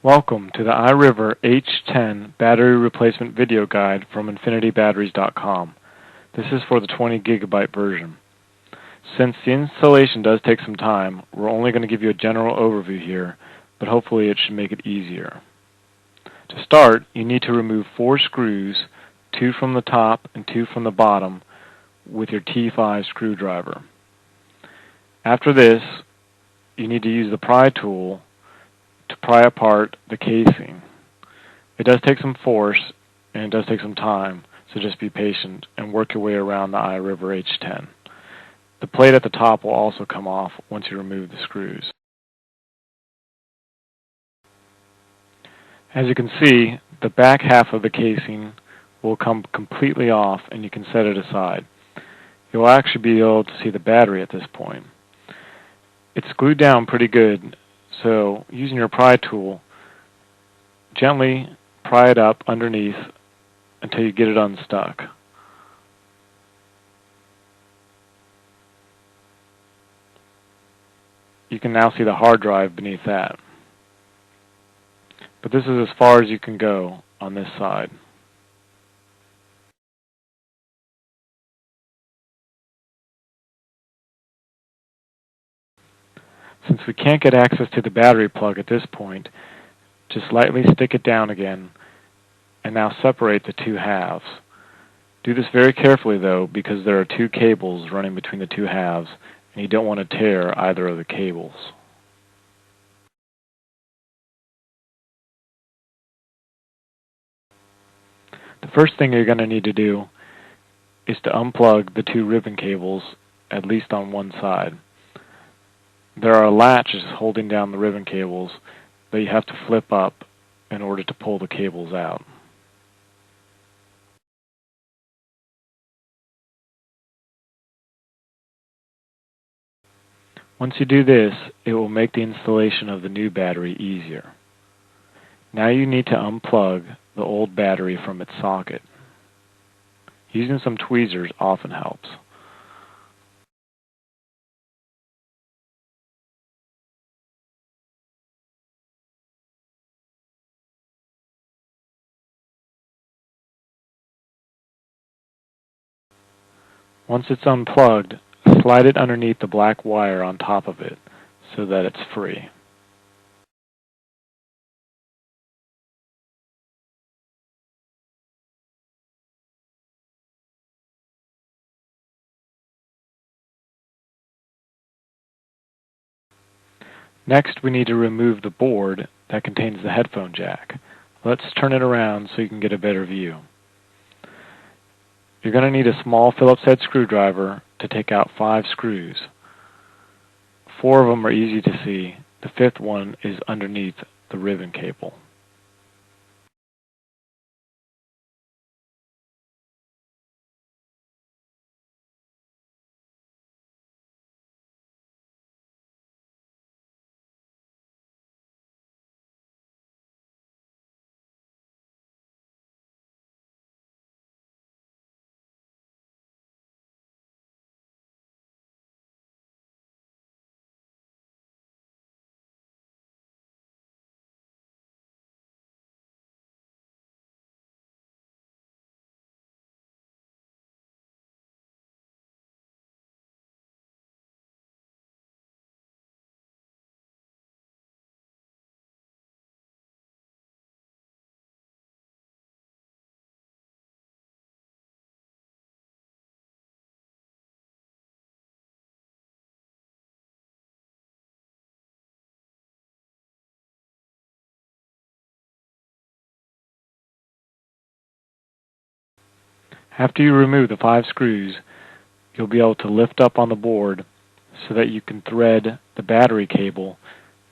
Welcome to the iRiver H10 Battery Replacement Video Guide from InfinityBatteries.com. This is for the 20 gigabyte version. Since the installation does take some time, we're only going to give you a general overview here, but hopefully it should make it easier. To start, you need to remove 4 screws, 2 from the top and 2 from the bottom, with your T5 screwdriver. After this, you need to use the pry tool to pry apart the casing. It does take some force and it does take some time, so just be patient and work your way around the iRiver H10. The plate at the top will also come off once you remove the screws. As you can see, the back half of the casing will come completely off and you can set it aside. You'll actually be able to see the battery at this point. It's glued down pretty good, so using your pry tool, gently pry it up underneath until you get it unstuck. You can now see the hard drive beneath that. But this is as far as you can go on this side. Since we can't get access to the battery plug at this point, just lightly stick it down again and now separate the 2 halves. Do this very carefully though, because there are 2 cables running between the 2 halves and you don't want to tear either of the cables. The first thing you're going to need to do is to unplug the 2 ribbon cables, at least on one side. There are latches holding down the ribbon cables that you have to flip up in order to pull the cables out. Once you do this, it will make the installation of the new battery easier. Now you need to unplug the old battery from its socket. Using some tweezers often helps. Once it's unplugged, slide it underneath the black wire on top of it so that it's free. Next, we need to remove the board that contains the headphone jack. Let's turn it around so you can get a better view. You're going to need a small Phillips head screwdriver to take out 5 screws. 4 of them are easy to see. The 5th one is underneath the ribbon cable. After you remove the 5 screws, you'll be able to lift up on the board so that you can thread the battery cable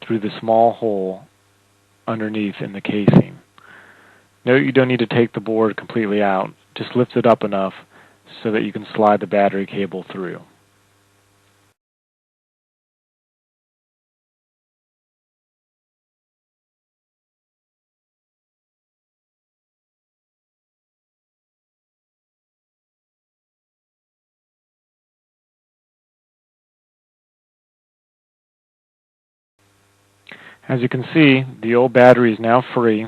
through the small hole underneath in the casing. Note you don't need to take the board completely out, just lift it up enough so that you can slide the battery cable through. As you can see, the old battery is now free,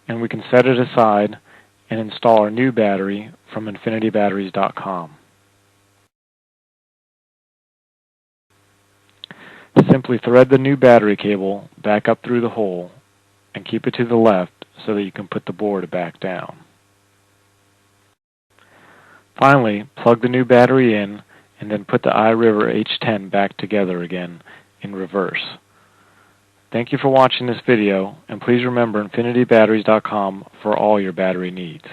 and we can set it aside and install our new battery from infinitybatteries.com. Simply thread the new battery cable back up through the hole and keep it to the left so that you can put the board back down. Finally, plug the new battery in and then put the iRiver H10 back together again in reverse. Thank you for watching this video, and please remember infinitybatteries.com for all your battery needs.